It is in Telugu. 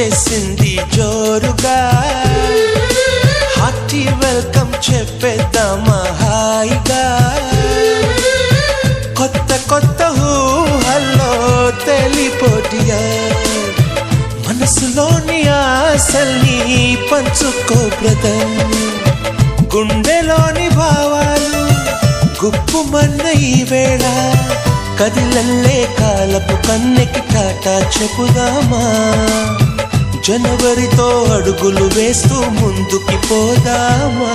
వచ్చేసింది జోరుగా హార్టీ వెల్కమ్ చెప్పేద్దామా హాయిగా కొత్త కొత్త ఊహల్లో తెలిపోటియా మనసులోని ఆశల్ని పంచుకో బ్రదర్ గుండెలోని భావాలు గుప్పుమన్న ఈ వేళ కదిలల్లే కాలపు కన్నెకి టాటా చెప్పుదామా జనవరితో అడుగులు వేస్తూ ముందుకి పోదామా